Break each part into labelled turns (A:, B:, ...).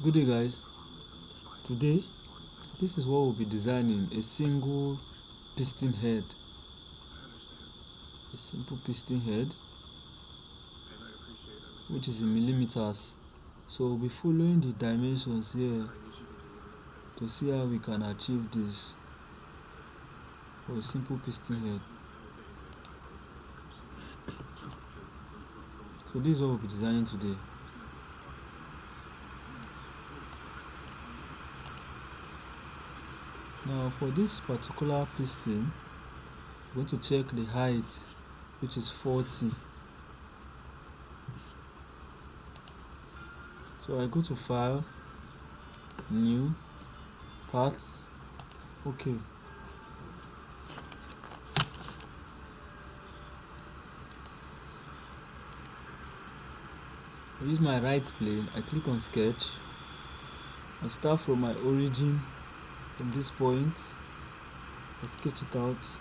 A: Good day, guys. Today, this is what we'll be designing: a single piston head, a simple piston head, which is in millimeters. So we'll be following the dimensions here to see how we can achieve this for a simple piston head. So this is what we'll be designing today. Now for this particular piston, we're going to check the height, which is 40. So I go to File, New, Parts, OK. I use my right plane, I click on Sketch, I start from my origin, from this point, I sketch it out.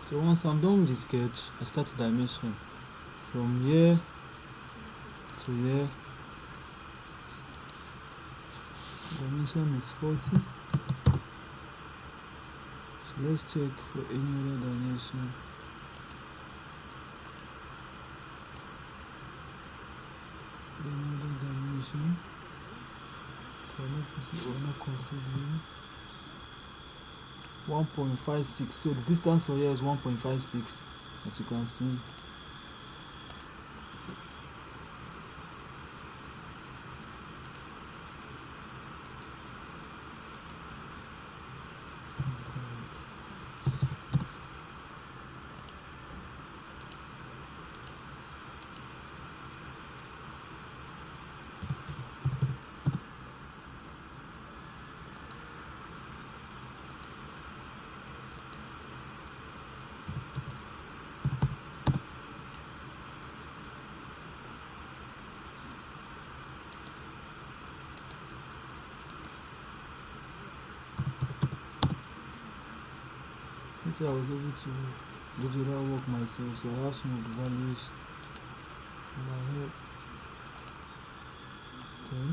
A: So once I'm done with the sketch, I start to dimension from here to here. Dimension is 40. So let's check for any other dimension. Any other dimension. We're not considering 1.56. So the distance for here is 1.56, as you can see. I was able to do the real work myself, so I have some of the values in my head. Okay.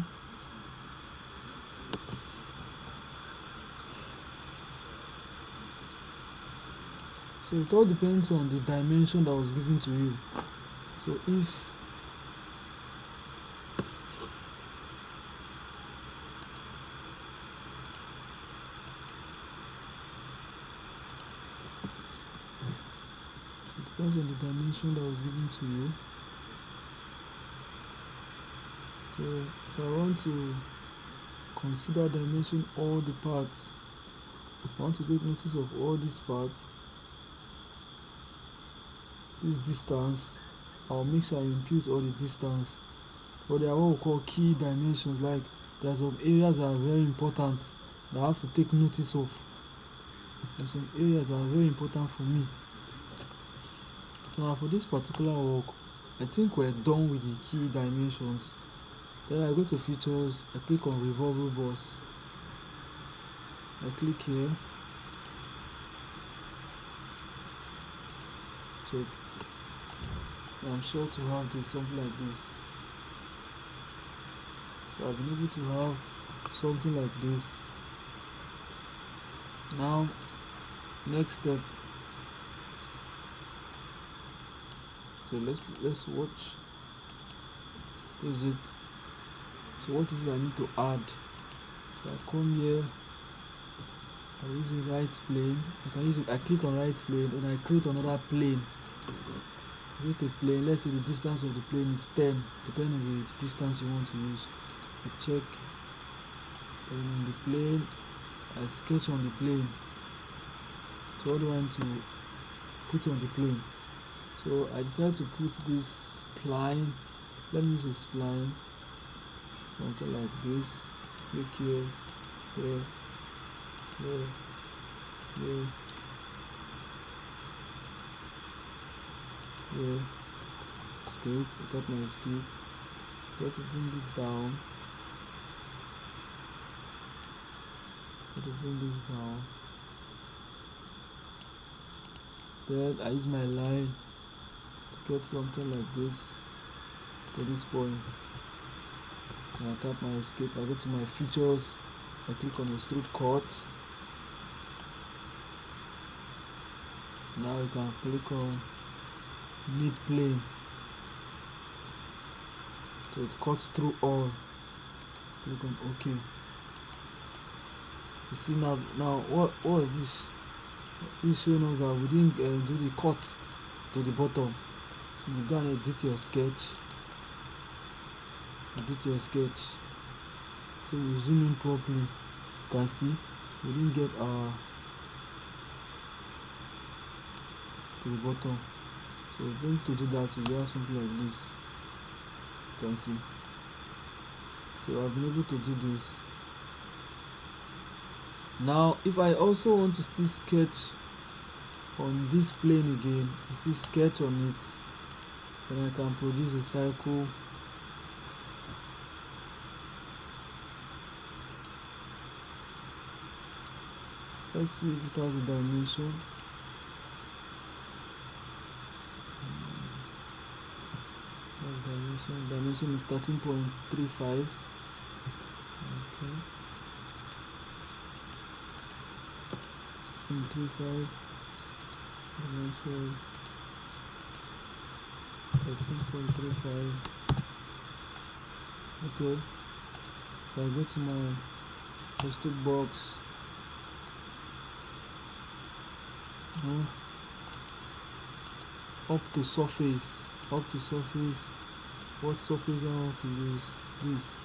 A: So it all depends on the dimension that was given to you. So if depends on the dimension that was given to you. So if I want to consider dimension all the parts, I want to take notice of all these parts, this distance, I'll make sure I impute all the distance. But they are what we call key dimensions. Like there are some areas that are very important that I have to take notice of. There are some areas that are very important for me. So now for this particular work, I think we're done with the key dimensions. Then I go to Features, I click on Revolvable Boss. I click here, check. I'm sure to have this, something like this. So I've been able to have something like this. Now, next step. So let's watch. Is it? So what is it I need to add? So I come here, I use the right plane. I click on right plane and I create another plane. Create a plane. Let's say the distance of the plane is 10, depending on the distance you want to use. I check, then on the plane, I sketch on the plane. So what do I want to put on the plane? So I decided to put this spline. Let me use a spline, something like this. Click here, here, here, here, here. Escape. Tap my escape. Try to bring it down. Try to bring this down. Then I use my line to get something like this to this point. And I tap my escape. I go to my features. I click on extrude cut. Now you can click on mid plane. So it cuts through all. Click on OK. You see now what is this? This is showing us that we didn't do the cut to the bottom. So you go and edit your sketch. So we zoom in properly. You can see we didn't get our to the bottom. So we're going to do that. We have something like this. You can see. So I've been able to do this. Now if I also want to still sketch on this plane again, I still sketch on it, then I can produce a cycle. Let's see if it has a dimension. Dimension is 13.35. Okay. 13.35. Dimension 13.35. Okay. So I go to my extrude box. Up to surface. What surface I want to use? This.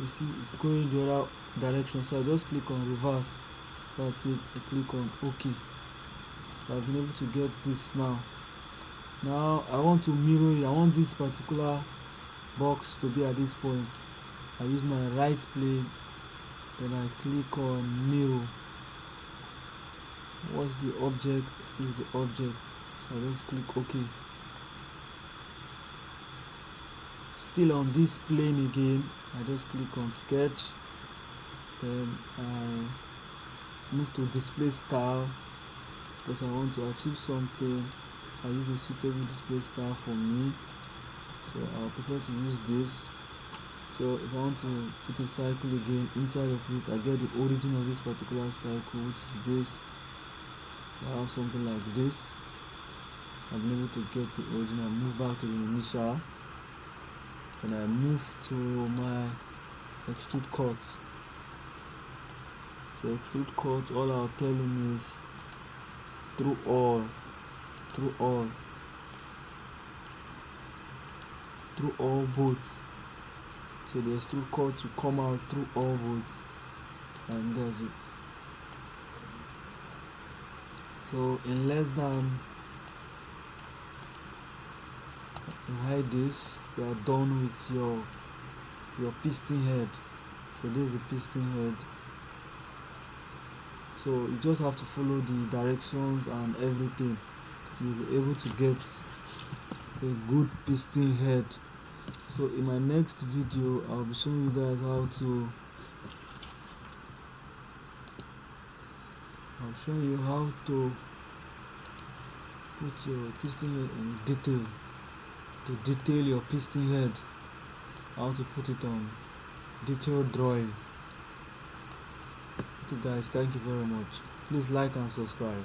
A: You see it's going the other direction, so I just click on reverse. That's it. I click on OK. So I've been able to get this now. Now I want to mirror it. I want this particular box to be at this point. I use my right plane, then I click on mirror. What's the object? Is the object. So I just click OK. Still on this plane again, I just click on sketch, then I move to display style because I want to achieve something. I use a suitable display style for me, so I prefer to use this. So if I want to put a cycle again inside of it, I get the origin of this particular cycle, which is this. So I have something like this. I've been able to get the origin and move back to the initial. And I move to my extrude cut. So extrude cut, all I'll tell him is through all both. So the extrude cut will come out through all both, and that's it. So in less than, you hide this, you are done with your piston head. So this is the piston head. So you just have to follow the directions and everything. You'll be able to get a good piston head. So in my next video, I'll be showing you guys how to put your piston head on detail. To detail your piston head, how to put it on detailed drawing. Okay guys, thank you very much. Please like and subscribe.